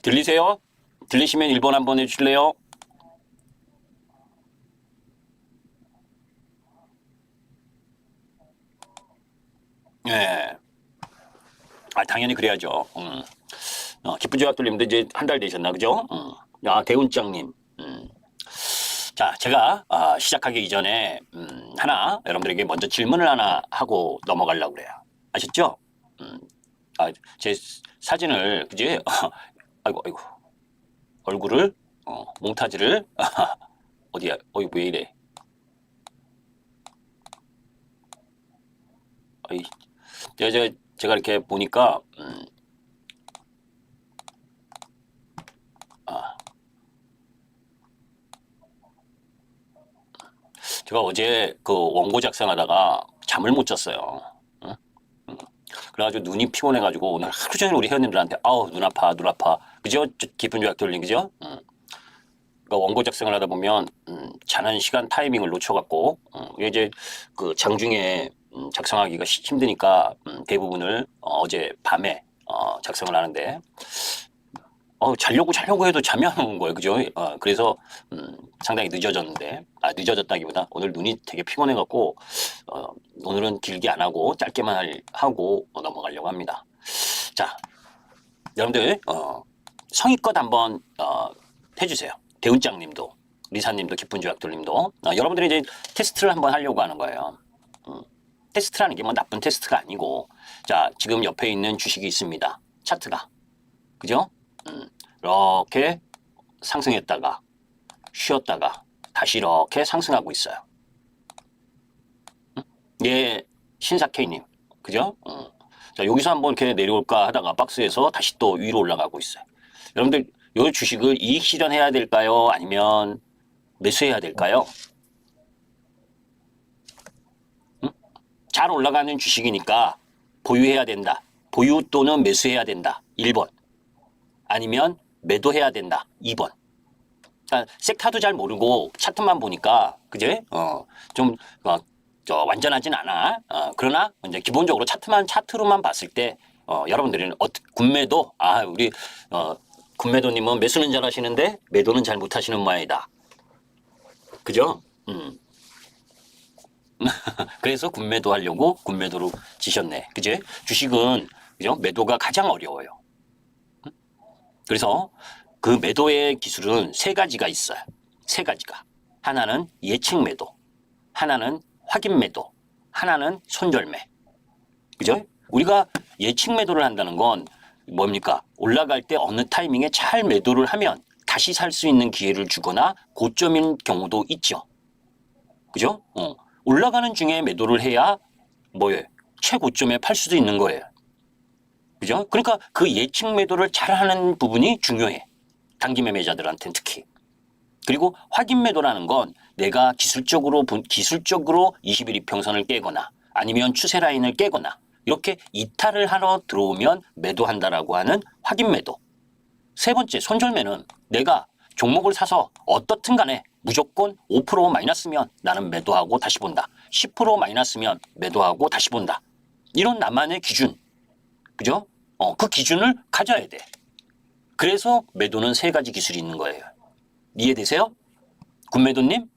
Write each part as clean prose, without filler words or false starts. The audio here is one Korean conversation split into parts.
들리세요? 들리시면 1번 한번 해주실래요? 예. 아, 당연히 그래야죠. 기쁜 조약 돌림도 이제 한 달 되셨나, 그죠? 아, 대훈장님. 자, 제가 시작하기 이전에 하나 여러분들에게 먼저 질문을 하나 하고 넘어가려고 그래요. 아셨죠? 제 사진을 그지? 아이고 아이고 얼굴을 몽타주를 어디야? 어이 왜 이래? 어이 제가 이렇게 보니까 제가 어제 그 원고 작성하다가 잠을 못 잤어요. 응? 그래가지고 눈이 피곤해가지고 오늘 하루 종일 우리 회원님들한테 아우 눈 아파 눈 아파 그죠? 깊은 조약 돌림 그죠? 그러니까 원고 작성을 하다 보면 자는 시간 타이밍을 놓쳐갖고 이게 이제 그 장중에 작성하기가 힘드니까 대부분을 어제 밤에 작성을 하는데 자려고 해도 잠이 안 오는 거예요. 그죠? 그래서 상당히 늦어졌는데 늦어졌다기보다 오늘 눈이 되게 피곤해갖고 오늘은 길게 안 하고 짧게만 하고 넘어가려고 합니다. 자, 여러분들 성의껏 한번 해주세요. 대훈장님도 리사님도 기쁜 조약 돌림도 여러분들이 이제 테스트를 한번 하려고 하는 거예요. 테스트라는 게 뭐 나쁜 테스트가 아니고 자 지금 옆에 있는 주식이 있습니다. 차트가 그죠? 이렇게 상승했다가 쉬었다가 다시 이렇게 상승하고 있어요. 예, 신사케이님 그죠? 자 여기서 한번 이렇게 내려올까 하다가 박스에서 다시 또 위로 올라가고 있어요. 여러분들 이 주식을 이익 실현해야 될까요? 아니면 매수해야 될까요? 잘 올라가는 주식이니까 보유해야 된다. 보유 또는 매수해야 된다. 1번. 아니면 매도해야 된다. 2번. 그러니까 섹터도 잘 모르고 차트만 보니까 그제? 좀 완전하진 않아. 그러나 이제 기본적으로 차트로만 봤을 때 여러분들은 군매도 우리 군매도님은 매수는 잘 하시는데 매도는 잘 못하시는 모양이다. 그죠? 그래서 군매도 하려고 군매도로 지셨네. 그제? 주식은 그죠? 매도가 가장 어려워요. 그래서 그 매도의 기술은 세 가지가 있어요. 세 가지가. 하나는 예측 매도, 하나는 확인 매도, 하나는 손절매. 그죠? 우리가 예측 매도를 한다는 건 뭡니까? 올라갈 때 어느 타이밍에 잘 매도를 하면 다시 살 수 있는 기회를 주거나 고점인 경우도 있죠. 그죠? 올라가는 중에 매도를 해야 뭐예요? 최고점에 팔 수도 있는 거예요. 그죠? 그러니까 그 예측 매도를 잘하는 부분이 중요해. 단기 매매자들한테는 특히. 그리고 확인 매도라는 건 내가 기술적으로 21일 이평선을 깨거나 아니면 추세 라인을 깨거나 이렇게 이탈을 하러 들어오면 매도한다라고 하는 확인 매도. 세 번째 손절매는 내가 종목을 사서 어떻든 간에 무조건 5% 마이너스면 나는 매도하고 다시 본다. 10% 마이너스면 매도하고 다시 본다. 이런 나만의 기준. 그죠? 그 기준을 가져야 돼. 그래서 매도는 세 가지 기술이 있는 거예요. 이해되세요? 군매도님?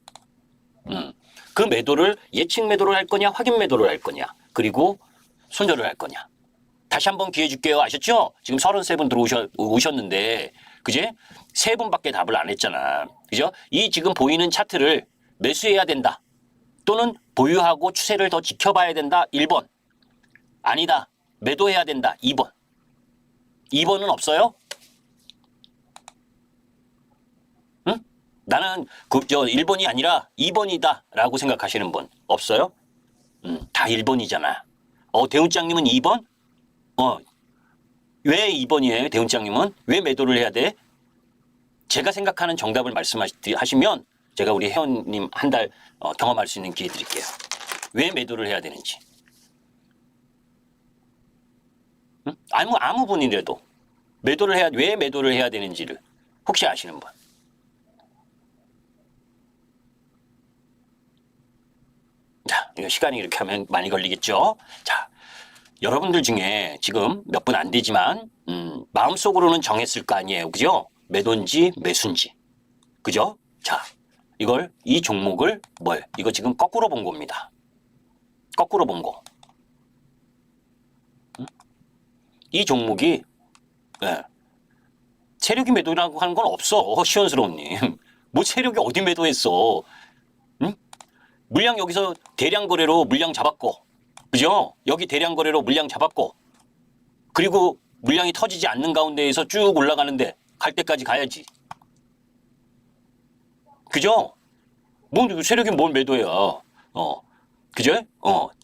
그 매도를 예측 매도를 할 거냐, 확인 매도를 할 거냐, 그리고 손절을 할 거냐. 다시 한번 기회 줄게요. 아셨죠? 지금 33분 들어오셨는데, 그제? 세 분밖에 답을 안 했잖아. 그죠? 이 지금 보이는 차트를 매수해야 된다. 또는 보유하고 추세를 더 지켜봐야 된다. 1번. 아니다. 매도해야 된다. 2번. 2번은 없어요? 응? 나는 1번이 아니라 2번이다. 라고 생각하시는 분 없어요? 다 1번이잖아. 대훈장님은 2번? 왜 2번이에요? 대훈장님은? 왜 매도를 해야 돼? 제가 생각하는 정답을 말씀하시면 제가 우리 회원님 한 달 경험할 수 있는 기회 드릴게요. 왜 매도를 해야 되는지. 응? 아무 분이라도 왜 매도를 해야 되는지를 혹시 아시는 분? 자, 이거 시간이 이렇게 하면 많이 걸리겠죠? 자, 여러분들 중에 지금 몇 분 안 되지만 마음속으로는 정했을 거 아니에요. 그죠? 매도인지 매수인지. 그죠? 자, 이 종목을 이거 지금 거꾸로 본 겁니다. 거꾸로 본 거. 이 종목이 세력이 매도라고 하는 건 없어. 시원스러운님. 뭐 세력이 어디 매도했어. 응? 물량 여기서 대량 거래로 물량 잡았고, 그죠? 여기 대량 거래로 물량 잡았고, 그리고 물량이 터지지 않는 가운데에서 쭉 올라가는데 갈 때까지 가야지. 그죠? 뭐 세력이 뭘 매도해요. 그죠?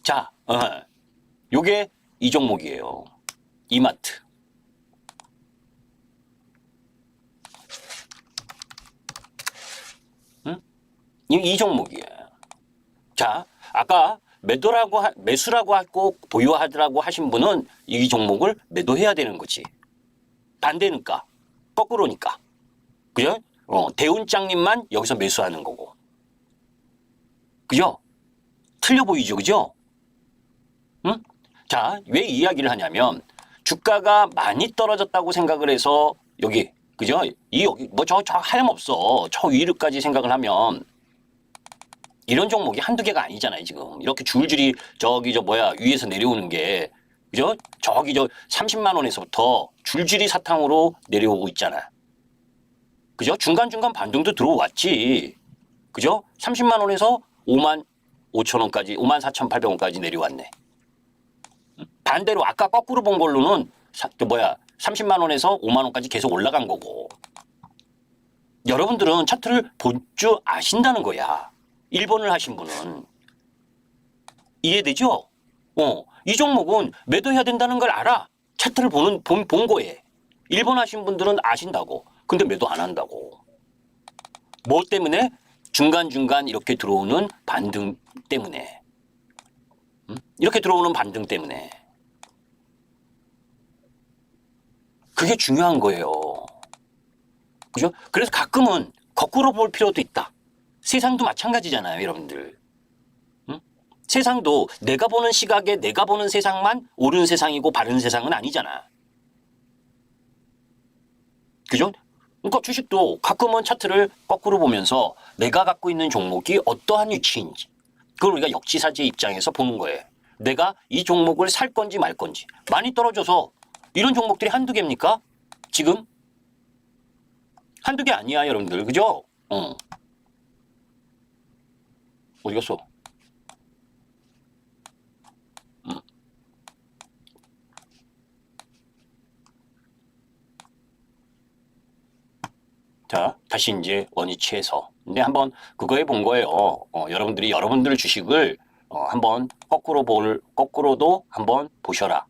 자, 요게 이 종목이에요. 이마트. 응? 이 종목이에요. 자, 아까 매수라고 하고 보유하더라고 하신 분은 이 종목을 매도해야 되는 거지. 반대니까. 거꾸로니까. 그죠? 대운장님만 여기서 매수하는 거고. 그죠? 틀려 보이죠? 그죠? 응? 자, 왜 이야기를 하냐면 주가가 많이 떨어졌다고 생각을 해서 여기, 그죠? 여기 저 하염없어. 저 위로까지 생각을 하면 이런 종목이 한두 개가 아니잖아요, 지금. 이렇게 줄줄이 위에서 내려오는 게, 그죠? 30만 원에서부터 줄줄이 사탕으로 내려오고 있잖아. 그죠? 중간중간 반등도 들어왔지. 그죠? 30만 원에서 5만 5천 원까지, 5만 4,800원까지 내려왔네. 반대로 아까 거꾸로 본 걸로는 30만 원에서 5만 원까지 계속 올라간 거고. 여러분들은 차트를 볼 줄 아신다는 거야. 1번을 하신 분은. 이해되죠? 이 종목은 매도해야 된다는 걸 알아. 차트를 본 거에. 1번 하신 분들은 아신다고. 근데 매도 안 한다고. 뭐 때문에? 중간중간 이렇게 들어오는 반등 때문에. 이렇게 들어오는 반등 때문에. 그게 중요한 거예요. 그죠? 그래서 가끔은 거꾸로 볼 필요도 있다. 세상도 마찬가지잖아요, 여러분들. 응? 세상도 내가 보는 시각에 내가 보는 세상만 옳은 세상이고 바른 세상은 아니잖아. 그죠? 그러니까 주식도 가끔은 차트를 거꾸로 보면서 내가 갖고 있는 종목이 어떠한 위치인지 그걸 우리가 역지사지의 입장에서 보는 거예요. 내가 이 종목을 살 건지 말 건지. 많이 떨어져서 이런 종목들이 한두 개입니까? 지금? 한두 개 아니야, 여러분들. 그죠? 어디 갔어? 자, 다시 이제 원위치에서. 근데 한번 그거에 본 거예요. 여러분들 주식을 한번 거꾸로도 한번 보셔라.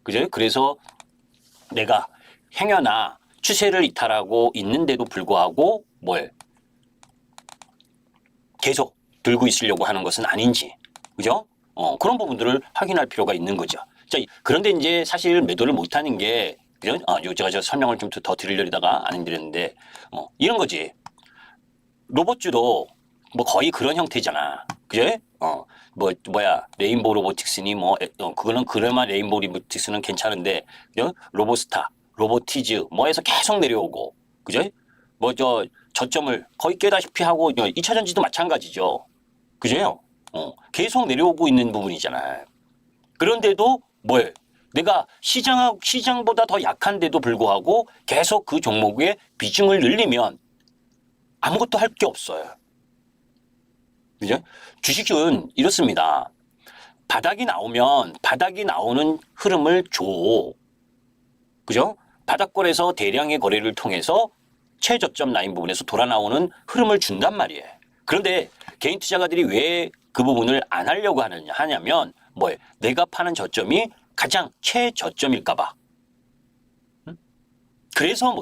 그죠? 그래서 내가 행여나 추세를 이탈하고 있는데도 불구하고 계속 들고 있으려고 하는 것은 아닌지. 그죠? 그런 부분들을 확인할 필요가 있는 거죠. 자, 그런데 이제 사실 매도를 못하는 게, 그죠? 제가 설명을 좀 더 드리려다가 안 드렸는데, 이런 거지. 로봇주도 거의 그런 형태잖아. 그죠? 레인보우 로보틱스니 그거는 그나마 레인보우 로보틱스는 괜찮은데, 그죠? 로보스타, 로보티즈, 해서 계속 내려오고, 그죠? 저점을 거의 깨다시피 하고, 2차전지도 마찬가지죠. 그죠? 계속 내려오고 있는 부분이잖아요. 그런데도 내가 시장보다 더 약한데도 불구하고 계속 그 종목의 비중을 늘리면 아무것도 할 게 없어요. 그죠? 주식은 이렇습니다. 바닥이 나오는 흐름을 줘. 그죠? 바닥권에서 대량의 거래를 통해서 최저점 라인 부분에서 돌아 나오는 흐름을 준단 말이에요. 그런데 개인 투자가들이 왜 그 부분을 안 하려고 하냐면 내가 파는 저점이 가장 최저점일까 봐. 그래서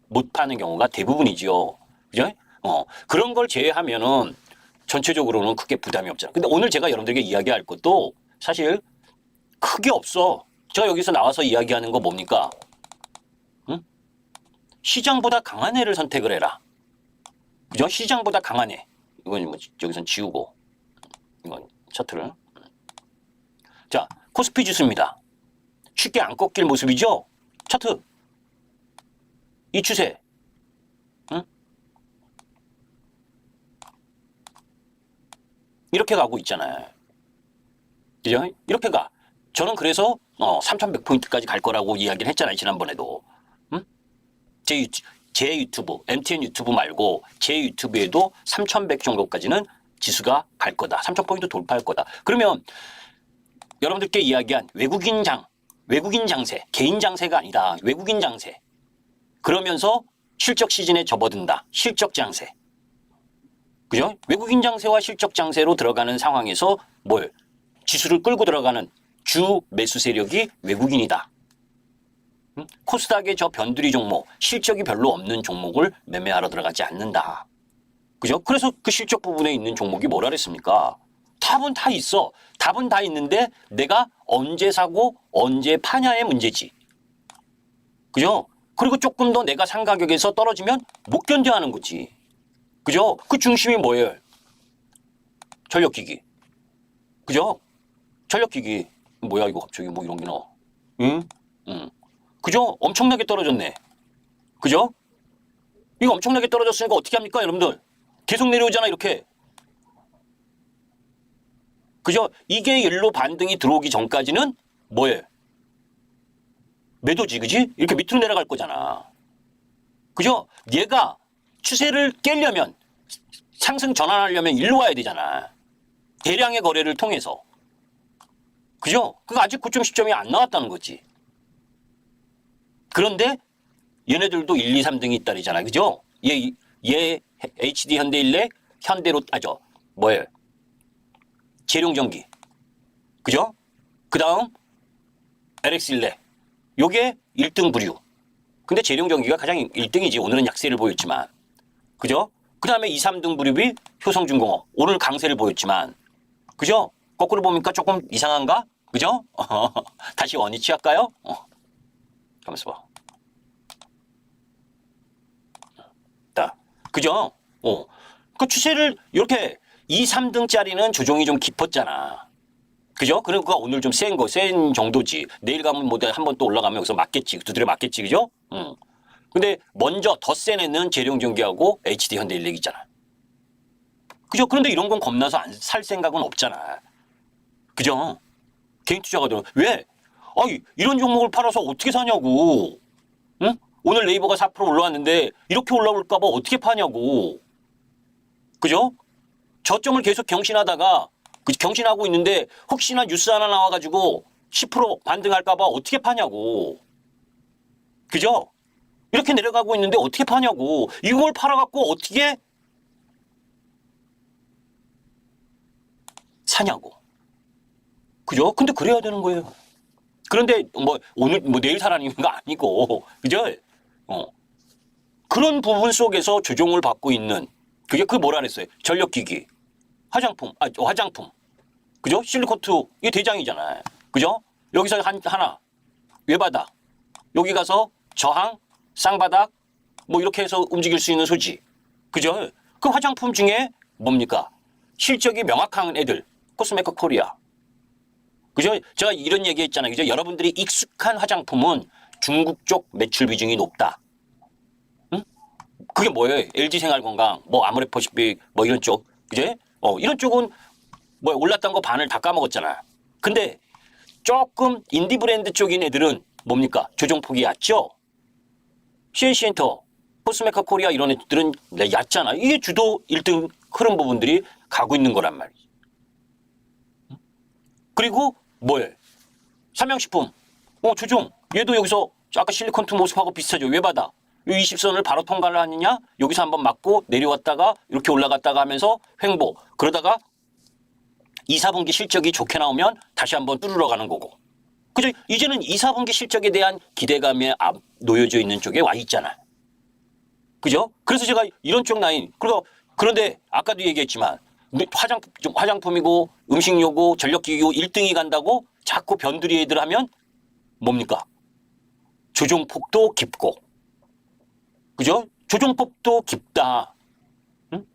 못 파는 경우가 대부분이죠. 그죠? 그런 걸 제외하면은 전체적으로는 크게 부담이 없잖아. 근데 오늘 제가 여러분들에게 이야기할 것도 사실 크게 없어. 제가 여기서 나와서 이야기하는 거 뭡니까? 응? 시장보다 강한 애를 선택을 해라. 그죠? 시장보다 강한 애. 이건 여기선 지우고 이건 차트를. 자, 코스피 지수입니다. 쉽게 안 꺾일 모습이죠? 차트. 이 추세. 응? 이렇게 가고 있잖아요. 그죠? 이렇게 가. 저는 그래서 3,100포인트까지 갈 거라고 이야기를 했잖아요. 지난번에도. 응? 제 유튜브, MTN 유튜브 말고 제 유튜브에도 3,100 정도까지는 지수가 갈 거다. 3,000포인트 돌파할 거다. 그러면 여러분들께 이야기한 외국인 장세, 개인 장세가 아니다. 외국인 장세. 그러면서 실적 시즌에 접어든다. 실적 장세. 그죠? 외국인 장세와 실적 장세로 들어가는 상황에서 지수를 끌고 들어가는 주 매수 세력이 외국인이다. 코스닥의 저 변두리 종목, 실적이 별로 없는 종목을 매매하러 들어가지 않는다. 그죠? 그래서 그 실적 부분에 있는 종목이 뭐라 그랬습니까? 답은 다 있어. 답은 다 있는데 내가 언제 사고 언제 파냐의 문제지. 그죠? 그리고 조금 더 내가 산 가격에서 떨어지면 못 견뎌하는 거지. 그죠? 그 중심이 뭐예요? 전력기기. 그죠? 전력기기. 뭐야 이거 갑자기 뭐 이런 게 나와. 응? 응. 그죠? 엄청나게 떨어졌네. 그죠? 이거 엄청나게 떨어졌으니까 어떻게 합니까 여러분들? 계속 내려오잖아 이렇게. 그죠? 이게 일로 반등이 들어오기 전까지는 뭐예요? 매도지, 그지? 이렇게 밑으로 내려갈 거잖아. 그죠? 얘가 추세를 깨려면, 상승 전환하려면 일로 와야 되잖아. 대량의 거래를 통해서. 그죠? 그거 아직 고점 시점이 안 나왔다는 거지. 그런데 얘네들도 1, 2, 3등이 있다리잖아. 그죠? 얘 HD 현대일렉, 현대로, 뭐예요? 재룡전기. 그죠? 그 다음 LX일렉. 요게 1등 부류. 근데 재룡전기가 가장 1등이지. 오늘은 약세를 보였지만. 그죠? 그 다음에 2, 3등 부류비 효성중공업. 오늘 강세를 보였지만. 그죠? 거꾸로 보니까 조금 이상한가? 그죠? 다시 원위치 할까요? 가만있어 봐. 그죠? 그 추세를 이렇게 2, 3등짜리는 조정이 좀 깊었잖아. 그죠? 그러니까 오늘 좀 센 정도지. 내일 가면 뭐 한 번 또 올라가면 여기서 맞겠지. 두드려 맞겠지. 그죠? 근데 먼저 더 센 애는 재룡전기하고 HD 현대일렉 있잖아. 그죠? 그런데 이런 건 겁나서 안 살 생각은 없잖아. 그죠? 개인 투자가들은 왜? 이런 종목을 팔아서 어떻게 사냐고. 응? 오늘 네이버가 4% 올라왔는데 이렇게 올라올까 봐 어떻게 파냐고. 그죠? 저점을 계속 경신하다가 경신하고 있는데 혹시나 뉴스 하나 나와가지고 10% 반등할까 봐 어떻게 파냐고. 그죠? 이렇게 내려가고 있는데 어떻게 파냐고. 이걸 팔아갖고 어떻게 사냐고. 그죠? 근데 그래야 되는 거예요. 그런데 오늘 내일 사라는 거 아니고. 그죠? 그런 부분 속에서 조정을 받고 있는 그게 뭐라 그랬어요? 전력기기, 화장품. 그죠? 실리코트 이게 대장이잖아요. 그죠? 여기서 하나 외바닥, 여기 가서 저항, 쌍바닥 이렇게 해서 움직일 수 있는 소지. 그죠? 그 화장품 중에 뭡니까? 실적이 명확한 애들, 코스메카 코리아. 그죠? 제가 이런 얘기 했잖아요. 그죠? 여러분들이 익숙한 화장품은 중국 쪽 매출 비중이 높다. 응? 그게 뭐예요? LG생활건강, 아모레퍼시픽, 이런 쪽. 그죠? 이런 쪽은 올랐던 거 반을 다 까먹었잖아. 근데 조금 인디 브랜드 쪽인 애들은 뭡니까? 조정폭이 얕죠? CNC엔터, 코스메카 코리아 이런 애들은 얕잖아. 이게 주도 1등 흐름 부분들이 가고 있는 거란 말이지. 그리고 삼양식품, 조정. 얘도 여기서 아까 실리콘트 모습하고 비슷하죠. 왜 받아? 이 20선을 바로 통과를 하느냐? 여기서 한번 맞고 내려왔다가 이렇게 올라갔다가 하면서 횡보. 그러다가 2, 4분기 실적이 좋게 나오면 다시 한번 뚫으러 가는 거고. 그죠? 이제는 2, 4분기 실적에 대한 기대감에 놓여져 있는 쪽에 와 있잖아. 그죠? 그래서 제가 이런 쪽 라인. 그런데 아까도 얘기했지만 화장품이고 음식료고 전력기기고 1등이 간다고 자꾸 변두리 애들 하면 뭡니까? 조정폭도 깊고. 그죠? 조정폭도 깊다. 응?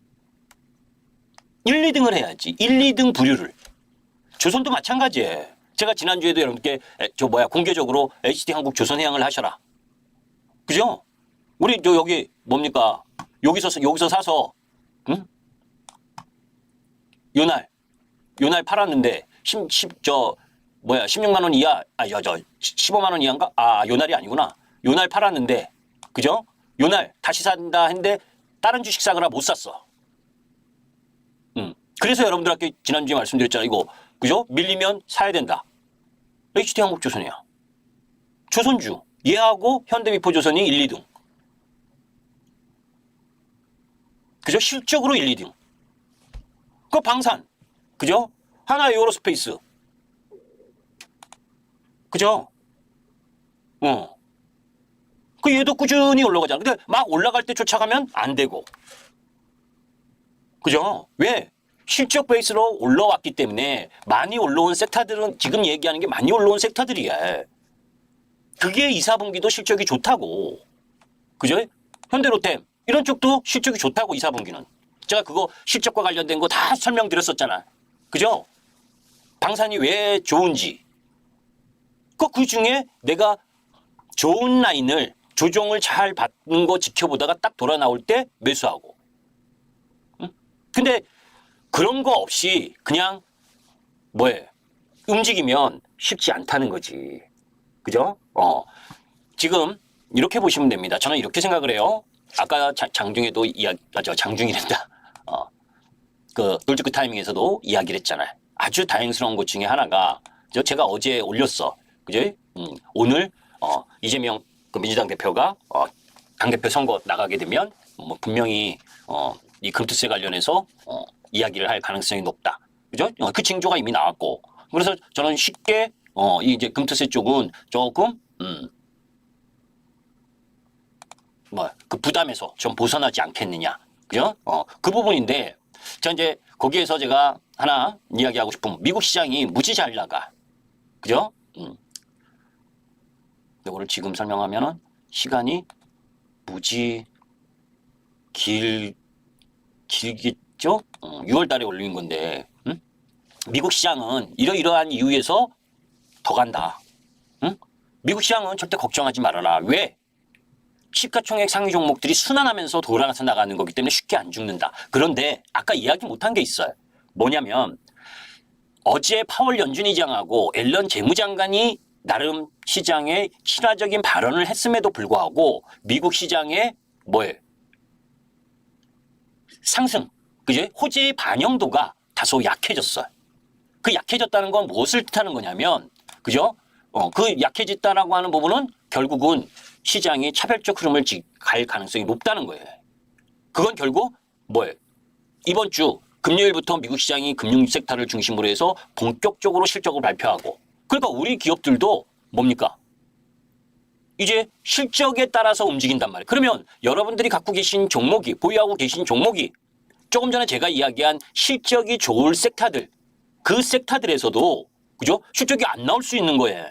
1, 2등을 해야지. 1, 2등 부류를. 조선도 마찬가지예요. 제가 지난주에도 여러분께 공개적으로 HT한국 조선해양을 하셔라. 그죠? 우리 여기 뭡니까? 여기서 사서 응? 요날 팔았는데 16만 원 이하 15만 원 이하인가? 요날이 아니구나. 요날 팔았는데 그죠? 요날 다시 산다 했는데 다른 주식 사거나 못 샀어. 그래서 여러분들한테 지난주에 말씀드렸잖아요. 이거 그죠? 밀리면 사야 된다. HT한국조선이야. 조선주 얘하고 현대미포조선이 1, 2등. 그죠? 실적으로 1, 2등. 그 방산. 그죠? 하나 에어로스페이스. 그죠? 그 얘도 꾸준히 올라가잖아. 근데 막 올라갈 때 쫓아가면 안 되고. 그죠? 왜? 실적 베이스로 올라왔기 때문에 많이 올라온 섹터들은 지금 얘기하는 게 많이 올라온 섹터들이야. 그게 2, 4분기도 실적이 좋다고. 그죠? 현대로템 이런 쪽도 실적이 좋다고 2, 4분기는. 제가 그거 실적과 관련된 거 다 설명드렸었잖아. 그죠? 방산이 왜 좋은지. 그 중에 내가 좋은 라인을 조정을 잘 받는 거 지켜보다가 딱 돌아 나올 때 매수하고. 근데 그런 거 없이 그냥 움직이면 쉽지 않다는 거지. 그죠? 지금 이렇게 보시면 됩니다. 저는 이렇게 생각을 해요. 아까 장중에도 장중이란다. 그 돌직구 타이밍에서도 이야기를 했잖아요. 아주 다행스러운 것 중에 하나가 제가 어제 올렸어. 그죠? 오늘 이재명 그 민주당 대표가 당대표 선거 나가게 되면 분명히 이 금투세 관련해서 이야기를 할 가능성이 높다. 그죠? 그 징조가 이미 나왔고. 그래서 저는 쉽게 이제 금투세 쪽은 조금 그 부담에서 좀 벗어나지 않겠느냐. 그죠? 그 부분인데 자 이제 거기에서 제가 하나 이야기하고 싶은 미국 시장이 무지 잘 나가. 그죠? 이거를 지금 설명하면은 시간이 무지 길겠죠? 6월 달에 올린 건데, 미국 시장은 이러이러한 이유에서 더 간다. 미국 시장은 절대 걱정하지 말아라. 왜? 시가총액 상위 종목들이 순환하면서 돌아가서 나가는 거기 때문에 쉽게 안 죽는다. 그런데 아까 이야기 못한 게 있어요. 뭐냐면 어제 파월 연준의장하고 앨런 재무장관이 나름 시장에 친화적인 발언을 했음에도 불구하고 미국 시장의 상승, 그죠? 호재의 반영도가 다소 약해졌어요. 그 약해졌다는 건 무엇을 뜻하는 거냐면, 그죠? 그 약해졌다라고 하는 부분은 결국은 시장이 차별적 흐름을 갈 가능성이 높다는 거예요. 그건 결국 이번 주 금요일부터 미국 시장이 금융 섹터를 중심으로 해서 본격적으로 실적을 발표하고, 그러니까 우리 기업들도 뭡니까? 이제 실적에 따라서 움직인단 말이에요. 그러면 여러분들이 갖고 계신 종목이, 보유하고 계신 종목이 조금 전에 제가 이야기한 실적이 좋을 섹터들, 그 섹터들에서도 그죠? 실적이 안 나올 수 있는 거예요.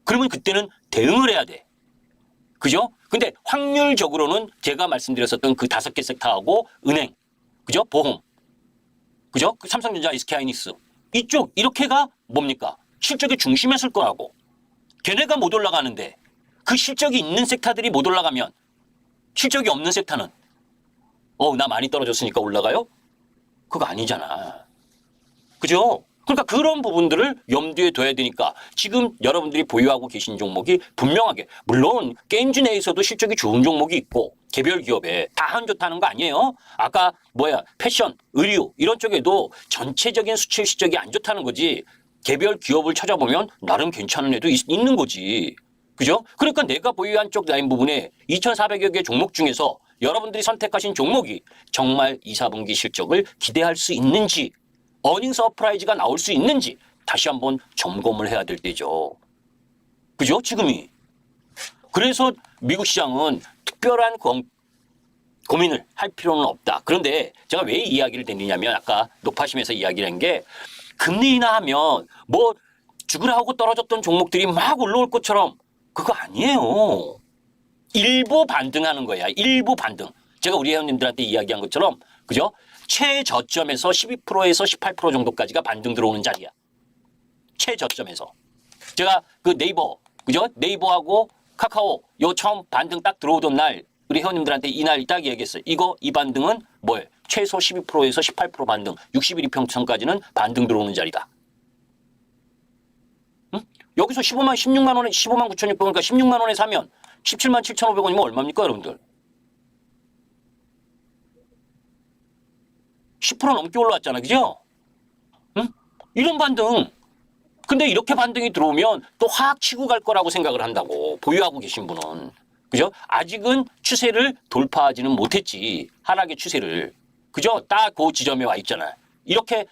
그러면 그때는 대응을 해야 돼. 그죠? 근데 확률적으로는 제가 말씀드렸었던 그 5개 섹터하고 은행, 그죠? 보험, 그죠? 삼성전자, SK하이닉스 이쪽 이렇게가 뭡니까? 실적의 중심에 설 거라고. 걔네가 못 올라가는데 그 실적이 있는 섹터들이 못 올라가면 실적이 없는 섹터는 나 많이 떨어졌으니까 올라가요? 그거 아니잖아. 그죠? 그러니까 그런 부분들을 염두에 둬야 되니까 지금 여러분들이 보유하고 계신 종목이 분명하게, 물론 게임주 내에서도 실적이 좋은 종목이 있고 개별 기업에 다 안 좋다는 거 아니에요. 아까 패션, 의류 이런 쪽에도 전체적인 수출 실적이 안 좋다는 거지. 개별 기업을 찾아보면 나름 괜찮은 애도 있는 거지. 그죠? 그러니까 내가 보유한 쪽 라인 부분에 2,400여 개 종목 중에서 여러분들이 선택하신 종목이 정말 2, 4분기 실적을 기대할 수 있는지, 어닝 서프라이즈가 나올 수 있는지 다시 한번 점검을 해야 될 때죠. 그죠? 지금이. 그래서 미국 시장은 특별한 고민을 할 필요는 없다. 그런데 제가 왜 이야기를 드리냐면 아까 높아심에서 이야기를 한 게 금리 인하하면 죽으라 하고 떨어졌던 종목들이 막 올라올 것처럼 그거 아니에요. 일부 반등하는 거야. 일부 반등. 제가 우리 회원님들한테 이야기한 것처럼 그죠? 최저점에서 12%에서 18% 정도까지가 반등 들어오는 자리야. 최저점에서. 제가 그 네이버, 그죠? 네이버하고 카카오 요 처음 반등 딱 들어오던 날 우리 회원님들한테 이날 딱 얘기했어요. 이 반등은 뭐예요? 최소 12%에서 18% 반등, 60일 이평선까지는 반등 들어오는 자리다. 응? 여기서 16만 원에 15만 9,600원, 그러니까 16만 원에 사면 17만 7,500원이면 얼마입니까, 여러분들? 10% 넘게 올라왔잖아, 그죠? 응? 이런 반등. 근데 이렇게 반등이 들어오면 또 확 치고 갈 거라고 생각을 한다고, 보유하고 계신 분은. 그죠? 아직은 추세를 돌파하지는 못했지. 하락의 추세를. 그죠? 딱 그 지점에 와 있잖아요. 이렇게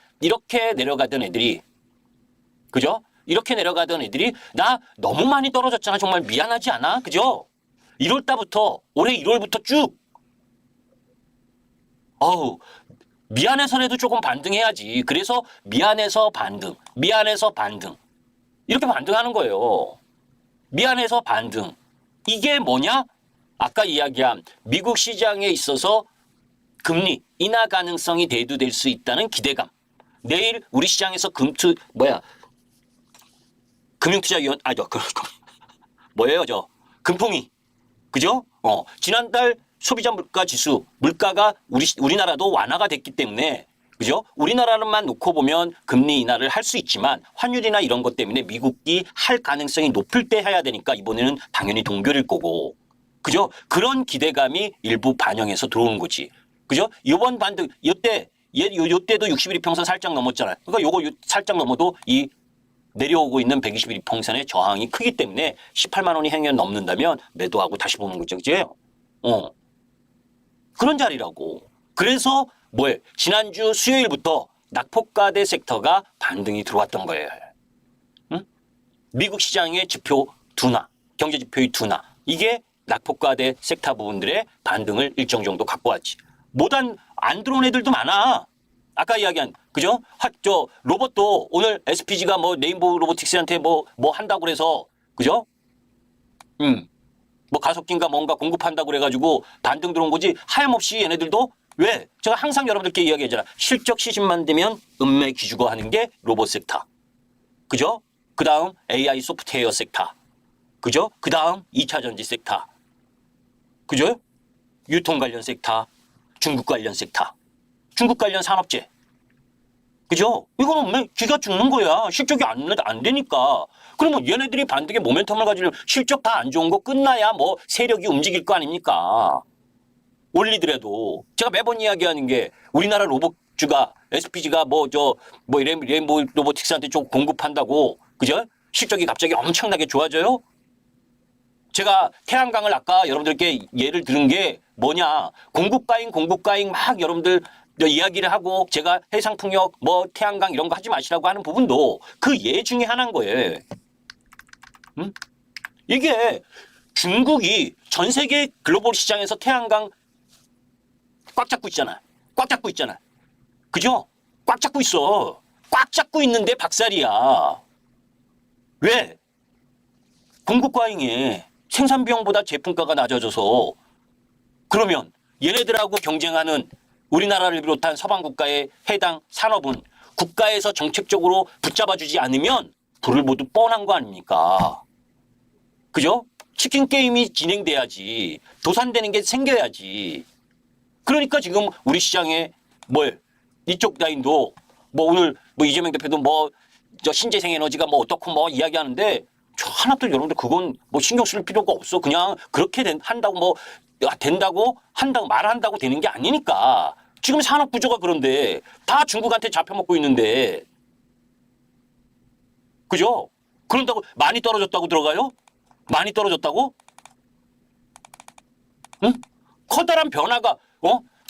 내려가던 애들이, 그죠? 이렇게 내려가던 애들이 나 너무 많이 떨어졌잖아. 정말 미안하지 않아? 그죠? 1월 달부터, 올해 1월부터 쭉, 어우, 미안해서라도 조금 반등해야지. 그래서 미안해서 반등, 미안해서 반등. 이렇게 반등하는 거예요. 미안해서 반등. 이게 뭐냐? 아까 이야기한 미국 시장에 있어서 금리 인하 가능성이 대두될 수 있다는 기대감. 내일 우리 시장에서 금융투자위원, 뭐예요, 금통위. 그죠? 지난달 소비자 물가 지수, 물가가 우리나라도 완화가 됐기 때문에, 그죠? 우리나라만 놓고 보면 금리 인하를 할 수 있지만 환율이나 이런 것 때문에 미국이 할 가능성이 높을 때 해야 되니까 이번에는 당연히 동결일 거고, 그죠? 그런 기대감이 일부 반영해서 들어오는 거지. 그죠? 이번 반등, 요때도 60일 이평선 살짝 넘었잖아요. 그러니까 요거 살짝 넘어도 이 내려오고 있는 120일 이평선의 저항이 크기 때문에 18만 원이 행여 넘는다면 매도하고 다시 보는 거죠. 그죠? 그런 자리라고. 그래서 지난주 수요일부터 낙폭과대 섹터가 반등이 들어왔던 거예요. 응? 미국 시장의 지표 둔화, 경제 지표의 둔화. 이게 낙폭과대 섹터 부분들의 반등을 일정 정도 갖고 왔지. 안 들어온 애들도 많아. 아까 이야기한, 그죠? 로봇도 오늘 SPG가 네임보 로보틱스한테 뭐 한다고 그래서, 그죠? 가속기인가 뭔가 공급한다고 그래가지고 반등 들어온 거지. 하염없이 얘네들도 왜? 제가 항상 여러분들께 이야기하잖아. 실적 시즌만 되면 음매 기주거 하는 게 로봇 섹터. 그죠? 그 다음 AI 소프트웨어 섹터. 그죠? 그 다음 2차 전지 섹터. 그죠? 유통 관련 섹터. 중국 관련 섹터. 중국 관련 산업재. 그죠? 이거는 기가 죽는 거야. 실적이 안 되니까. 그러면 얘네들이 반등의 모멘텀을 가지려면 실적 다 안 좋은 거 끝나야 세력이 움직일 거 아닙니까? 올리더라도. 제가 매번 이야기하는 게 우리나라 로봇주가 SPG가 레인보우 로보틱스한테 좀 공급한다고. 그죠? 실적이 갑자기 엄청나게 좋아져요? 제가 태양광을 아까 여러분들께 예를 들은 게 뭐냐. 공급가잉 막 여러분들 이야기를 하고 제가 해상풍력 태양광 이런 거 하지 마시라고 하는 부분도 그 예 중에 하나인 거예요. 응? 이게 중국이 전 세계 글로벌 시장에서 태양광 꽉 잡고 있잖아. 꽉 잡고 있잖아. 그죠? 꽉 잡고 있어. 꽉 잡고 있는데 박살이야. 왜? 공급과잉에 생산 비용보다 제품가가 낮아져서 그러면 얘네들하고 경쟁하는 우리나라를 비롯한 서방 국가의 해당 산업은 국가에서 정책적으로 붙잡아주지 않으면 불을 모두 뻔한 거 아닙니까? 그죠? 치킨 게임이 진행돼야지. 도산되는 게 생겨야지. 그러니까 지금 우리 시장에 이쪽 라인도 오늘 이재명 대표도 신재생 에너지가 어떻고 이야기하는데 하나도 여러분들 그건 신경 쓸 필요가 없어. 그냥 그렇게 한다고 된다고 말한다고 되는 게 아니니까. 지금 산업 구조가 그런데 다 중국한테 잡혀먹고 있는데. 그죠? 그런다고 많이 떨어졌다고 들어가요? 많이 떨어졌다고? 응? 커다란 변화가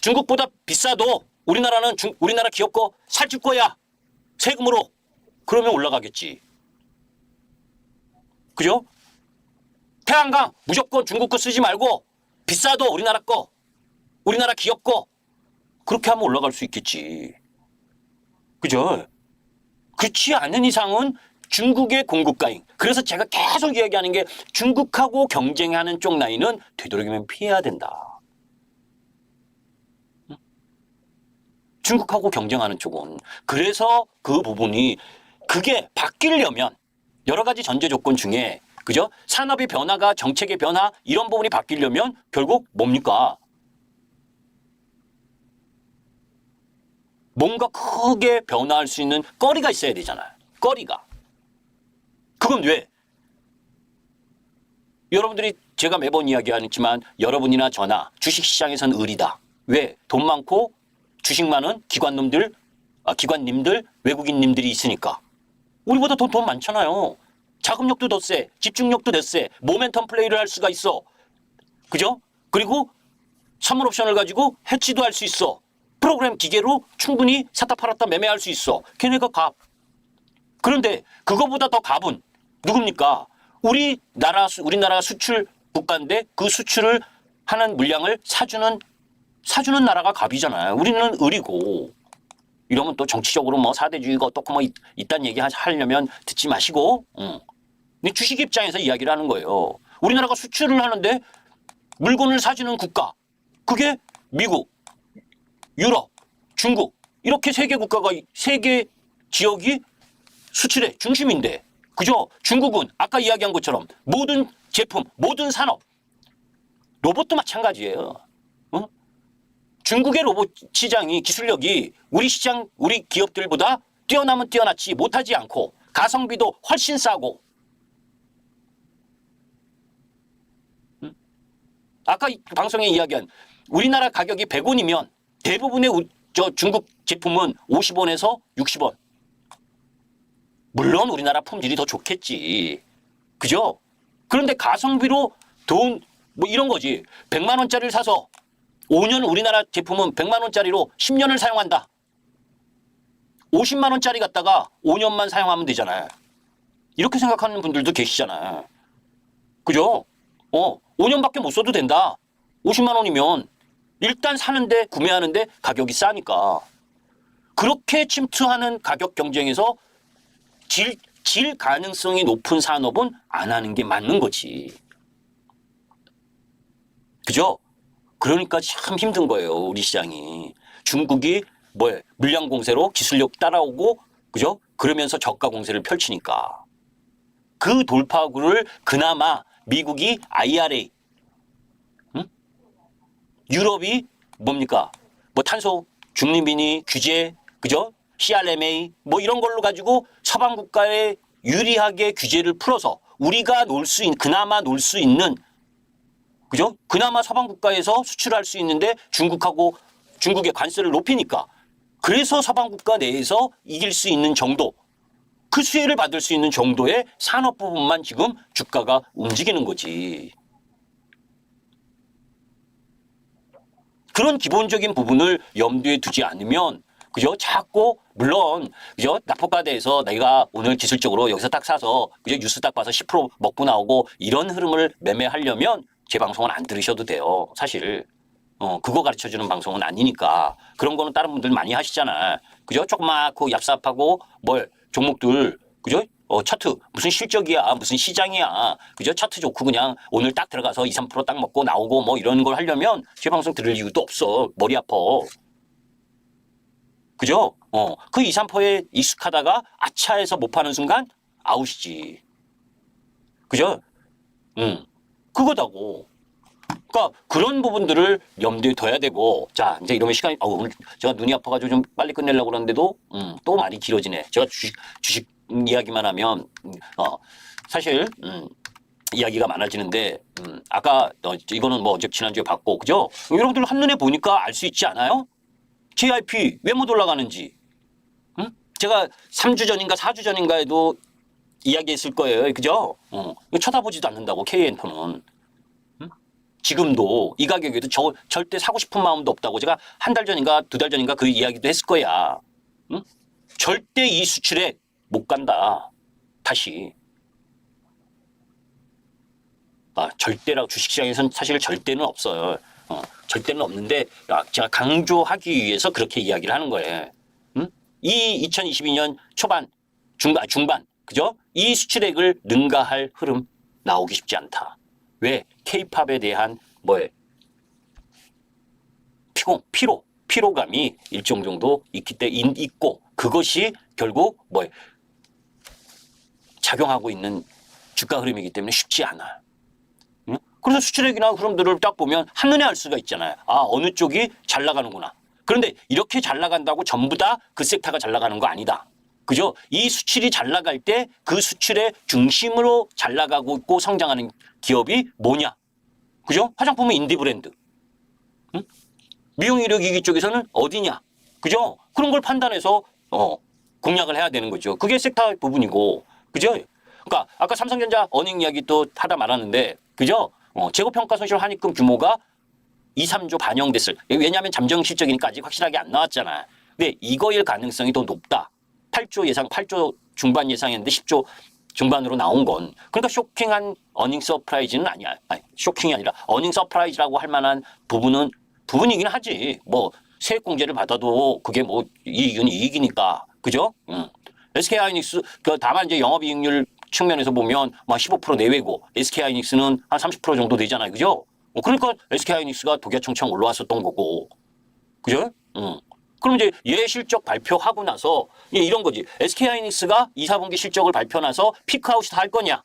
중국보다 비싸도 우리나라 기업 거 살줄 거야. 세금으로. 그러면 올라가겠지. 그죠? 태양광 무조건 중국 거 쓰지 말고 비싸도 우리나라 기업 거 그렇게 하면 올라갈 수 있겠지. 그죠? 그렇지 않은 이상은 중국의 공급가잉. 그래서 제가 계속 이야기하는 게 중국하고 경쟁하는 쪽 라인은 되도록이면 피해야 된다. 중국하고 경쟁하는 쪽은. 그래서 그 부분이 그게 바뀌려면 여러 가지 전제 조건 중에 그죠? 산업의 변화가 정책의 변화 이런 부분이 바뀌려면 결국 뭡니까? 뭔가 크게 변화할 수 있는 거리가 있어야 되잖아요. 거리가. 그건 왜? 여러분들이 제가 매번 이야기하지만 여러분이나 저나 주식시장에선 의리다. 왜? 돈 많고 주식 많은 기관님들, 외국인님들이 있으니까. 우리보다 돈 많잖아요. 자금력도 더 세, 집중력도 더 세, 모멘텀 플레이를 할 수가 있어. 그죠? 그리고 선물 옵션을 가지고 해치도 할 수 있어. 프로그램 기계로 충분히 샀다 팔았다 매매할 수 있어. 걔네가 갑. 그런데 그거보다 더 갑은 누굽니까? 우리나라가 수출 국가인데 그 수출을 하는 물량을 사주는 나라가 갑이잖아요. 우리는 을이고. 이러면 또 정치적으로 뭐 사대주의가 어떻고 뭐 이딴 얘기 하려면 듣지 마시고. 근데 주식 입장에서 이야기를 하는 거예요. 우리나라가 수출을 하는데 물건을 사주는 국가. 그게 미국, 유럽, 중국 이렇게 세 개 국가가 세 개 지역이 수출의 중심인데 그죠? 중국은 아까 이야기한 것처럼 모든 제품, 모든 산업 로봇도 마찬가지예요. 어? 중국의 로봇 시장이 기술력이 우리 기업들보다 뛰어나면 뛰어났지 못하지 않고 가성비도 훨씬 싸고 아까 방송에 이야기한 우리나라 가격이 100원이면 대부분의 중국 제품은 50원에서 60원. 물론 우리나라 품질이 더 좋겠지. 그죠? 그런데 가성비로 돈, 뭐 이런 거지. 100만 원짜리를 사서 5년 우리나라 제품은 100만 원짜리로 10년을 사용한다. 50만 원짜리 갖다가 5년만 사용하면 되잖아요. 이렇게 생각하는 분들도 계시잖아요. 그죠? 5년밖에 못 써도 된다. 50만 원이면 일단 사는데 구매하는데 가격이 싸니까. 그렇게 침투하는 가격 경쟁에서 질 가능성이 높은 산업은 안 하는 게 맞는 거지. 그죠? 그러니까 참 힘든 거예요. 우리 시장이. 중국이 물량 공세로 기술력 따라오고 그죠? 그러면서 저가 공세를 펼치니까. 그 돌파구를 그나마 미국이 IRA, 유럽이 뭡니까? 뭐 탄소 중립인이 규제, 그죠? CRMA 뭐 이런 걸로 가지고 서방 국가에 유리하게 규제를 풀어서 우리가 그나마 놀 수 있는 그죠? 그나마 서방 국가에서 수출할 수 있는데 중국의 관세를 높이니까 그래서 서방 국가 내에서 이길 수 있는 정도 그 수혜를 받을 수 있는 정도의 산업 부분만 지금 주가가 움직이는 거지. 그런 기본적인 부분을 염두에 두지 않으면 그죠? 자꾸 물론 그죠? 납포가대에서 내가 오늘 기술적으로 여기서 딱 사서 그죠? 뉴스 딱 봐서 10% 먹고 나오고 이런 흐름을 매매하려면 제 방송은 안 들으셔도 돼요. 사실 그거 가르쳐주는 방송은 아니니까 그런 거는 다른 분들 많이 하시잖아. 그죠? 조그맣고 얍삽하고 종목들 그죠? 차트 무슨 실적이야 무슨 시장이야 그죠? 차트 좋고 그냥 오늘 딱 들어가서 2, 3%딱 먹고 나오고 뭐 이런 걸 하려면 제 방송 들을 이유도 없어. 머리 아파. 그죠? 그 2, 3%에 익숙하다가 아차해서 못 파는 순간 아웃이지. 그죠? 그거다고. 그러니까 그런 부분들을 염두에 둬야 되고 자 이제 이러면 시간이 오늘 제가 눈이 아파가지고 좀 빨리 끝내려고 그러는데도 또 말이 길어지네. 제가 주식 이야기만 하면 사실 이야기가 많아지는데 아까 이거는 뭐 어제 지난주에 봤고 그죠? 여러분들 한눈에 보니까 알 수 있지 않아요? JIP 왜 못 올라가는지. 제가 3주 전인가 4주 전인가에도 이야기했을 거예요. 그죠? 쳐다보지도 않는다고 KN터는. 지금도 이 가격에도 절대 사고 싶은 마음도 없다고 제가 한 달 전인가 2달 전인가 그 이야기도 했을 거야. 절대 이 수출에 못 간다. 다시. 절대라고 주식시장에서는 사실 절대는 없어요. 절대는 없는데 제가 강조하기 위해서 그렇게 이야기를 하는 거예요. 이 2022년 초반, 중반, 그죠? 이 수출액을 능가할 흐름 나오기 쉽지 않다. 왜? K-팝에 대한 피로감이 일정 정도 있고 그것이 결국 작용하고 있는 주가 흐름이기 때문에 쉽지 않아. 응? 그래서 수출액이나 흐름들을 딱 보면 한눈에 알 수가 있잖아요. 아, 어느 쪽이 잘 나가는구나. 그런데 이렇게 잘 나간다고 전부 다 그 섹터가 잘 나가는 거 아니다. 그죠? 이 수출이 잘 나갈 때 그 수출의 중심으로 잘 나가고 있고 성장하는 기업이 뭐냐? 그죠? 화장품은 인디 브랜드. 응? 미용 의료기기 쪽에서는 어디냐? 그죠? 그런 걸 판단해서 공략을 해야 되는 거죠. 그게 섹터 부분이고, 그죠? 그러니까 아까 삼성전자 어닝 이야기 또 하다 말았는데, 그죠? 재고평가 손실 환입금 규모가 2, 3조 반영됐을. 왜냐하면 잠정 실적이니까 아직 확실하게 안 나왔잖아. 근데 이거일 가능성이 더 높다. 8조 예상, 8조 중반 예상했는데 10조 중반으로 나온 건. 그러니까 쇼킹한 어닝 서프라이즈는 아니야. 아니, 쇼킹이 아니라 어닝 서프라이즈라고 할 만한 부분이긴 하지. 뭐 세액 공제를 받아도 그게 뭐 이익은 이익이니까. 그죠? SK하이닉스, 다만 이제 영업이익률 측면에서 보면 막 15% 내외고 SK하이닉스는 한 30% 정도 되잖아요. 그죠? 그러니까 SK하이닉스가 독야청청 올라왔었던 거고. 그죠? 그럼 이제 얘 실적 발표하고 나서 이런 거지. SK하이닉스가 2, 4분기 실적을 발표 나서 피크아웃 할 거냐?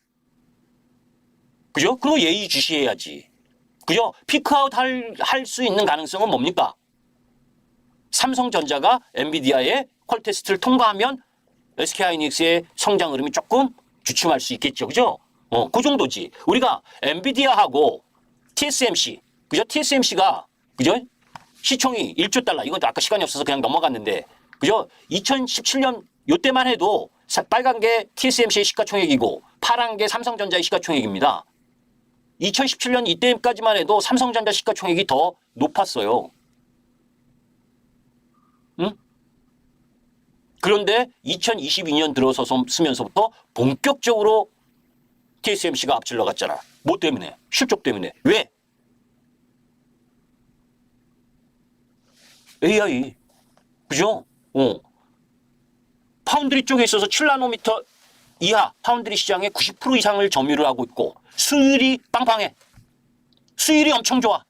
그죠? 그거 예의주시해야지. 그죠? 피크아웃 할 수 있는 가능성은 뭡니까? 삼성전자가 엔비디아의 퀄 테스트를 통과하면 SK하이닉스의 성장 흐름이 조금 주춤할 수 있겠죠. 그죠? 그 정도지. 우리가 엔비디아하고 TSMC, 그죠? TSMC가, 그죠? 시총이 1조 달러. 이건 아까 시간이 없어서 그냥 넘어갔는데, 그죠? 2017년 요때만 해도 빨간 게 TSMC의 시가총액이고 파란 게 삼성전자의 시가총액입니다. 2017년 이때까지만 해도 삼성전자 시가총액이 더 높았어요. 응? 그런데 2022년 들어서서 쓰면서부터 본격적으로 TSMC가 앞질러 갔잖아. 뭐 때문에? 실적 때문에. 왜? AI. 그죠? 파운드리 쪽에 있어서 7나노미터 이하 파운드리 시장의 90% 이상을 점유를 하고 있고 수율이 빵빵해. 수율이 엄청 좋아.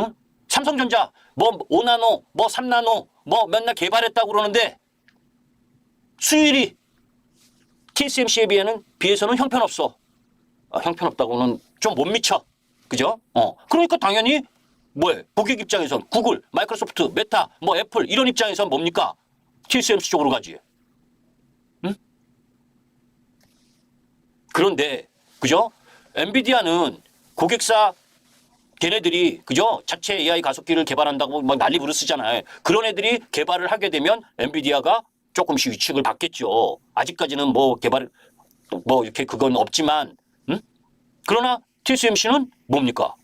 응? 삼성전자 뭐 5나노, 뭐 3나노, 뭐 맨날 개발했다고 그러는데 수율이 TSMC에 비해서는 형편없어. 형편없다고는 좀 못 미쳐. 그죠? 그러니까 당연히 뭐예요? 고객 입장에선 구글, 마이크로소프트, 메타, 뭐 애플 이런 입장에선 뭡니까? TSMC 쪽으로 가지. 응? 그런데 그죠? 엔비디아는 고객사 걔네들이 그죠? 자체 AI 가속기를 개발한다고 막 난리 부르쓰잖아요. 그런 애들이 개발을 하게 되면 엔비디아가 조금씩 위축을 받겠죠. 아직까지는 뭐 개발 뭐 이렇게 그건 없지만, 그러나 TSMC는 뭡니까?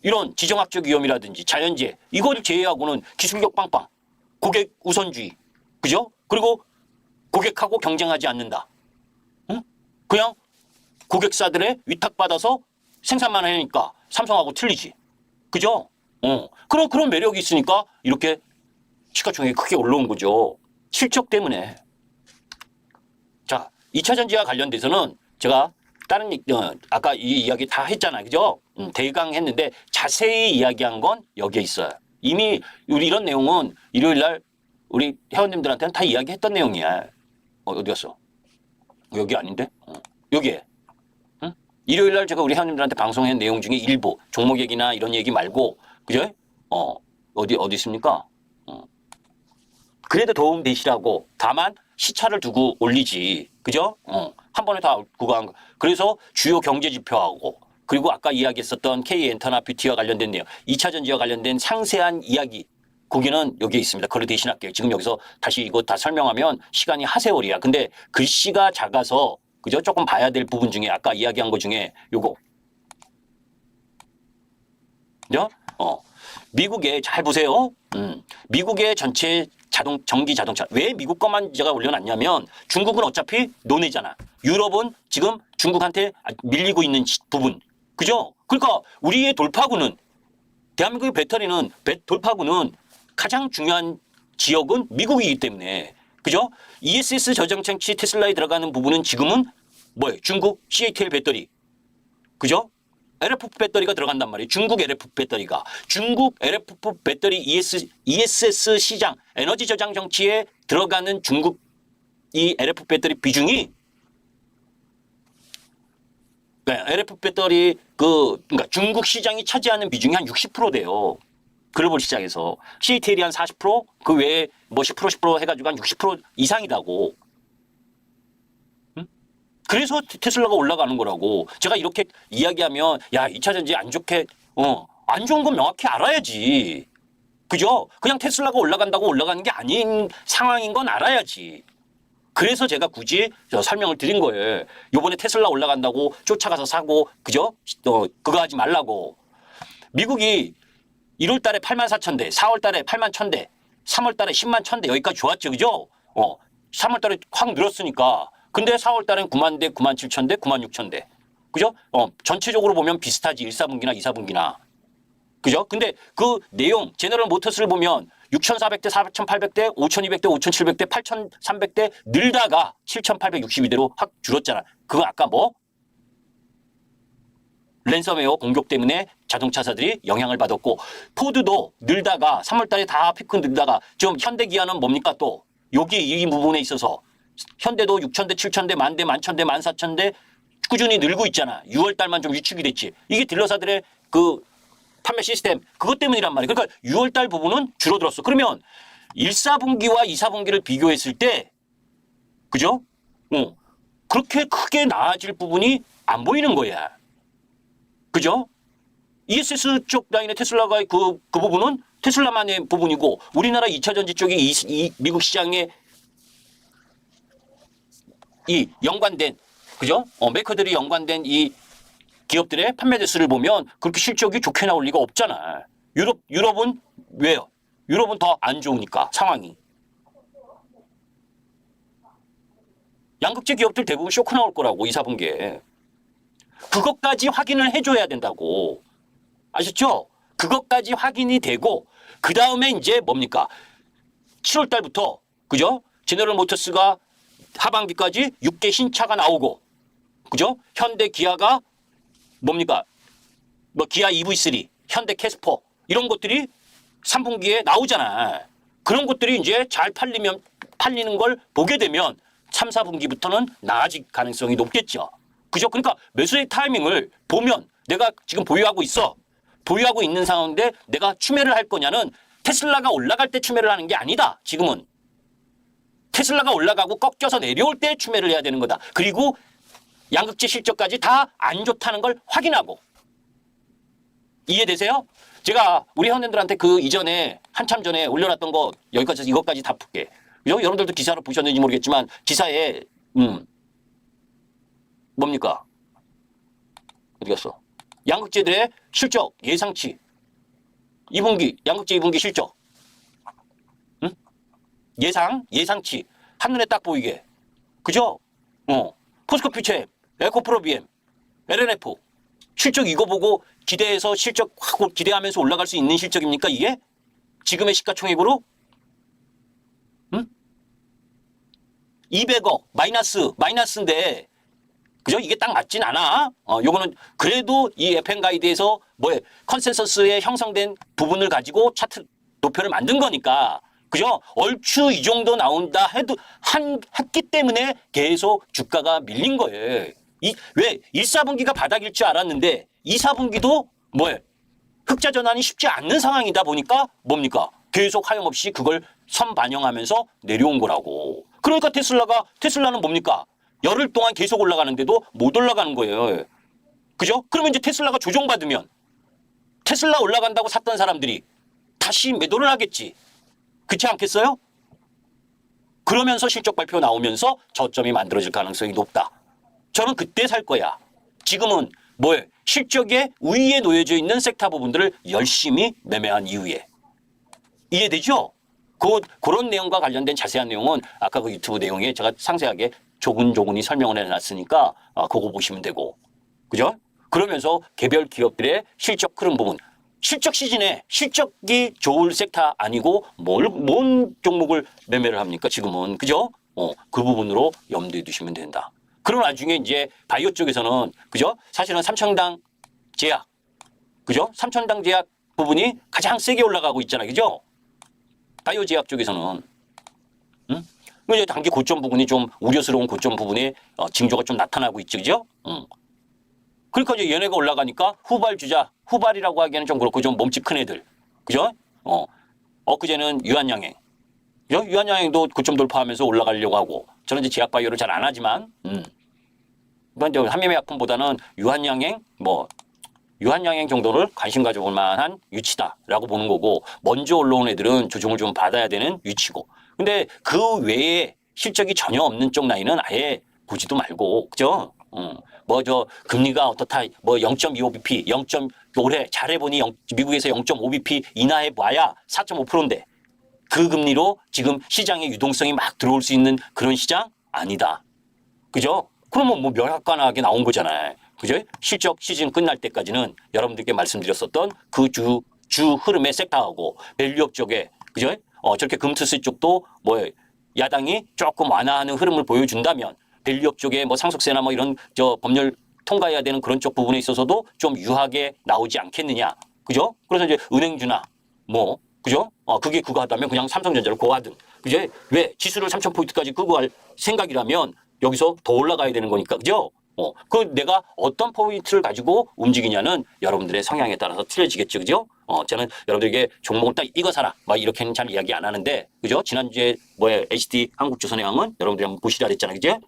이런 지정학적 위험이라든지 자연재해 이걸 제외하고는 기술력 빵빵, 고객 우선주의, 그죠? 그리고 고객하고 경쟁하지 않는다. 그냥 고객사들의 위탁받아서 생산만 하니까 삼성하고 틀리지. 그죠? 그런 매력이 있으니까 이렇게 시가총액이 크게 올라온 거죠. 실적 때문에. 자, 2차 전지와 관련돼서는 제가 다른 아까 이 이야기 다 했잖아요. 그죠? 대강 했는데 자세히 이야기한 건 여기에 있어요. 이미 우리 이런 내용은 일요일 날 우리 회원님들한테는 다 이야기했던 내용이야. 어디 갔어? 여기 아닌데? 여기에. 일요일 날 제가 우리 회원님들한테 방송한 내용 중에 일부 종목 얘기나 이런 얘기 말고, 그죠? 어디 있습니까? 그래도 도움 되시라고. 다만 시차를 두고 올리지. 그죠? 한 번에 다 그거 그래서 주요 경제 지표하고 그리고 아까 이야기했었던 K엔터나 뷰티와 관련된 내용, 2차 전지와 관련된 상세한 이야기 거기는 여기에 있습니다. 그걸 대신할게요. 지금 여기서 다시 이거 다 설명하면 시간이 하세월이야. 근데 글씨가 작아서 그죠? 조금 봐야 될 부분 중에 아까 이야기한 것 중에 요거. 그죠? 미국에 잘 보세요. 미국의 전체 전기 자동차. 왜 미국 것만 제가 올려놨냐면 중국은 어차피 논외잖아. 유럽은 지금 중국한테 밀리고 있는 부분. 그죠? 그러니까 우리의 돌파구는 대한민국의 배터리는 돌파구는 가장 중요한 지역은 미국이기 때문에. 그죠? ESS 저장장치 테슬라에 들어가는 부분은 지금은 뭐예요? 중국 CATL 배터리. 그죠? LFP 배터리가 들어간단 말이에요. 중국 LFP 배터리가. 중국 LFP 배터리 ESS 시장, 에너지 저장 장치에 들어가는 중국 이 LFP 배터리 비중이 네, LF 배터리 그러니까 중국 시장이 차지하는 비중이 한 60% 돼요. 글로벌 시장에서 CATL이 한 40%, 그 외에 뭐 10% 10% 해가지고 한 60% 이상이다고. 응? 그래서 테슬라가 올라가는 거라고. 제가 이렇게 이야기하면 야, 2차 전지 안 좋게 안 좋은 건 명확히 알아야지. 그죠? 그냥 테슬라가 올라간다고 올라가는 게 아닌 상황인 건 알아야지. 그래서 제가 굳이 설명을 드린 거예요. 요번에 테슬라 올라간다고 쫓아가서 사고, 그죠? 그거 하지 말라고. 미국이 1월 달에 8만 4천 대, 4월 달에 8만 1천 대, 3월 달에 10만 1천 대, 여기까지 좋았죠. 그죠? 3월 달에 확 늘었으니까. 근데 4월 달엔 9만 대, 9만 7천 대, 9만 6천 대. 그죠? 전체적으로 보면 비슷하지. 1, 4분기나 2, 4분기나. 그죠? 근데 그 내용, 제너럴 모터스를 보면 6,400대, 4,800대, 5,200대, 5,700대, 8,300대 늘다가 7,862대로 확 줄었잖아. 그거 아까 뭐? 랜섬웨어 공격 때문에 자동차사들이 영향을 받았고, 포드도 늘다가 3월 달에 다 피크 늘다가 지금 현대 기아는 뭡니까 또? 여기 이 부분에 있어서 현대도 6,000대, 7,000대, 만대, 11,000대, 14,000대 꾸준히 늘고 있잖아. 6월 달만 좀 위축이 됐지. 이게 딜러사들의 그 판매 시스템 그것 때문이란 말이에요. 그러니까 6월 달 부분은 줄어들었어. 그러면 1, 4분기와 2, 4분기를 비교했을 때 그죠? 그렇게 크게 나아질 부분이 안 보이는 거야. 그죠? ESS 쪽 라인의 테슬라가 그 부분은 테슬라만의 부분이고 우리나라 2차 전지 쪽이 이 미국 시장에 이 연관된 그죠? 메이커들이 연관된 이 기업들의 판매 대수를 보면 그렇게 실적이 좋게 나올 리가 없잖아. 유럽은 왜요? 유럽은 더 안 좋으니까 상황이. 양극재 기업들 대부분 쇼크 나올 거라고 2, 4분기에. 그것까지 확인을 해줘야 된다고. 아셨죠? 그것까지 확인이 되고 그 다음에 이제 뭡니까? 7월 달부터 그죠? 제너럴 모터스가 하반기까지 6개 신차가 나오고 그죠? 현대 기아가 뭡니까? 뭐 기아 EV3, 현대 캐스퍼 이런 것들이 3분기에 나오잖아. 그런 것들이 이제 잘 팔리는 걸 보게 되면 3, 4분기부터는 나아질 가능성이 높겠죠. 그죠? 그러니까 매수의 타이밍을 보면 내가 지금 보유하고 있어. 보유하고 있는 상황인데 내가 추매를 할 거냐는 테슬라가 올라갈 때 추매를 하는 게 아니다. 지금은. 테슬라가 올라가고 꺾여서 내려올 때 추매를 해야 되는 거다. 그리고 양극재 실적까지 다 안 좋다는 걸 확인하고. 이해되세요? 제가 우리 회원님들한테 그 이전에 한참 전에 올려놨던 거 여기까지 이것까지 다 풀게. 여러분들도 기사로 보셨는지 모르겠지만 기사에 뭡니까? 어디 갔어? 양극재들의 실적 예상치 2분기 양극재 2분기 실적 응? 예상치 한눈에 딱 보이게 그죠? 포스코 퓨처엠, 에코프로 BM, LNF 실적 이거 보고 기대해서 실적 확 기대하면서 올라갈 수 있는 실적입니까 이게? 지금의 시가총액으로? 응? 200억 마이너스인데 그죠? 이게 딱 맞진 않아. 요거는 그래도 이 FM 가이드에서 컨센서스에 형성된 부분을 가지고 차트 도표를 만든 거니까. 그죠? 얼추 이 정도 나온다 했기 때문에 계속 주가가 밀린 거예요. 왜 1, 4분기가 바닥일 줄 알았는데 2, 4분기도 흑자 전환이 쉽지 않는 상황이다 보니까 뭡니까? 계속 하염없이 그걸 선반영하면서 내려온 거라고. 그러니까 테슬라는 뭡니까? 열흘 동안 계속 올라가는데도 못 올라가는 거예요. 그죠? 그러면 이제 테슬라가 조정받으면 테슬라 올라간다고 샀던 사람들이 다시 매도를 하겠지. 그렇지 않겠어요? 그러면서 실적 발표 나오면서 저점이 만들어질 가능성이 높다. 저는 그때 살 거야. 지금은 실적에 우위에 놓여져 있는 섹터 부분들을 열심히 매매한 이후에. 이해되죠? 그런 내용과 관련된 자세한 내용은 아까 그 유튜브 내용에 제가 상세하게 조근조근히 설명을 해놨으니까 그거 보시면 되고. 그죠? 그러면서 개별 기업들의 실적 흐름 부분. 실적 시즌에 실적이 좋을 섹터 아니고 뭔 종목을 매매를 합니까? 지금은. 그죠? 그 부분으로 염두에 두시면 된다. 그런 와중에 이제 바이오 쪽에서는 그죠? 사실은 삼천당 제약. 그죠? 삼천당 제약 부분이 가장 세게 올라가고 있잖아요. 그죠? 바이오 제약 쪽에서는. 응? 이제 단기 고점 부분이 좀 우려스러운 고점 부분에 징조가 좀 나타나고 있죠. 그죠? 그러니까 이제 얘네가 올라가니까 후발 주자, 후발이라고 하기에는 좀 그렇고 좀 몸집 큰 애들. 그죠? 엊그제는 유한양행. 그죠? 유한양행도 9점 돌파하면서 올라가려고 하고 저는 이제 제약바이오를 잘 안 하지만 이제 한미약품보다는 유한양행 유한양행 정도를 관심 가져볼 만한 위치다라고 보는 거고 먼저 올라온 애들은 조정을 좀 받아야 되는 위치고 근데 그 외에 실적이 전혀 없는 쪽 라인은 아예 보지도 말고 그죠? 뭐 저 금리가 어떻다 뭐 0.25bp 0. 올해 잘해보니 미국에서 0.5bp 인하해 봐야 4.5%인데 그 금리로 지금 시장에 유동성이 막 들어올 수 있는 그런 시장 아니다. 그죠? 그러면 뭐 명확하게 나온 거잖아요. 그죠? 실적 시즌 끝날 때까지는 여러분들께 말씀드렸었던 그 주 흐름에 섹터하고 밸류업 쪽에 그죠? 저렇게 금투스 쪽도 뭐 야당이 조금 완화하는 흐름을 보여준다면 밸류업 쪽에 뭐 상속세나 뭐 이런 저 법률 통과해야 되는 그런 쪽 부분에 있어서도 좀 유하게 나오지 않겠느냐. 그죠? 그래서 이제 은행주나 뭐 그죠? 그게 그거 하다면 그냥 삼성전자를 고하든. 그죠? 왜 지수를 3,000포인트까지 끄고 갈 생각이라면 여기서 더 올라가야 되는 거니까. 그죠? 그 내가 어떤 포인트를 가지고 움직이냐는 여러분들의 성향에 따라서 틀려지겠죠. 그죠? 저는 여러분들에게 종목을 딱 이거 사라. 막 이렇게는 잘 이야기 안 하는데. 그죠? 지난주에 HD 한국조선해양은 여러분들이 한번 보시라 그랬잖아요. 그죠?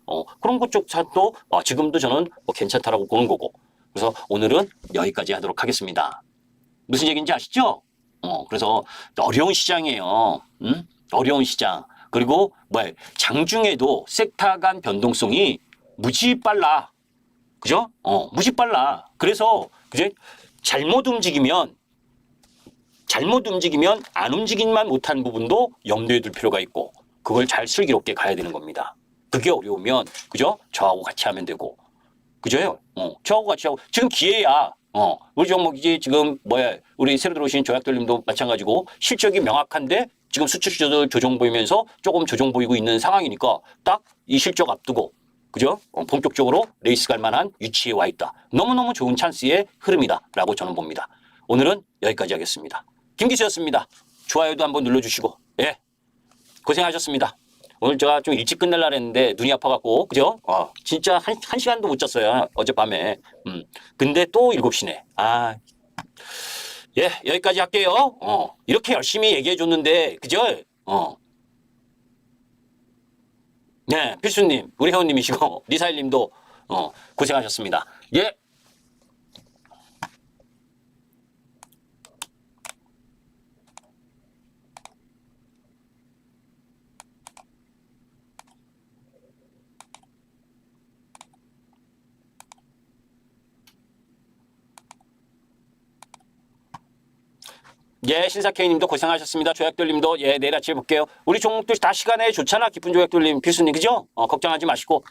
그런 것 쪽 사도 지금도 저는 뭐 괜찮다라고 보는 거고. 그래서 오늘은 여기까지 하도록 하겠습니다. 무슨 얘기인지 아시죠? 그래서 어려운 시장이에요. 어려운 시장. 그리고 장중에도 섹터 간 변동성이 무지 빨라. 그죠? 무지 빨라. 그래서 그죠? 잘못 움직이면 안 움직이만 못한 부분도 염두에 둘 필요가 있고 그걸 잘 슬기롭게 가야 되는 겁니다. 그게 어려우면 그죠? 저하고 같이 하면 되고 그죠? 저하고 같이 하고 지금 기회야. 우리 종목이지 지금 우리 새로 들어오신 조약돌님도 마찬가지고 실적이 명확한데 지금 수출 조정 보이면서 조금 조정 보이고 있는 상황이니까 딱 이 실적 앞두고 그죠? 본격적으로 레이스 갈 만한 위치에 와 있다. 너무너무 좋은 찬스의 흐름이다라고 저는 봅니다. 오늘은 여기까지 하겠습니다. 김기수였습니다. 좋아요도 한번 눌러주시고 예 고생하셨습니다. 오늘 제가 좀 일찍 끝낼라 했는데 눈이 아파갖고 그죠? 진짜 한 시간도 못 잤어요. 어젯밤에. 근데 또 7시네. 예 여기까지 할게요. 이렇게 열심히 얘기해 줬는데 그죠? 네 필수님 우리 회원님이시고 리사일님도 고생하셨습니다. 예. 예, 신사케이님도 고생하셨습니다. 조약돌님도 예 내일 아침에 볼게요. 우리 종목들 다 시간에 좋잖아. 기쁜 조약돌님, 필수님 그죠? 걱정하지 마시고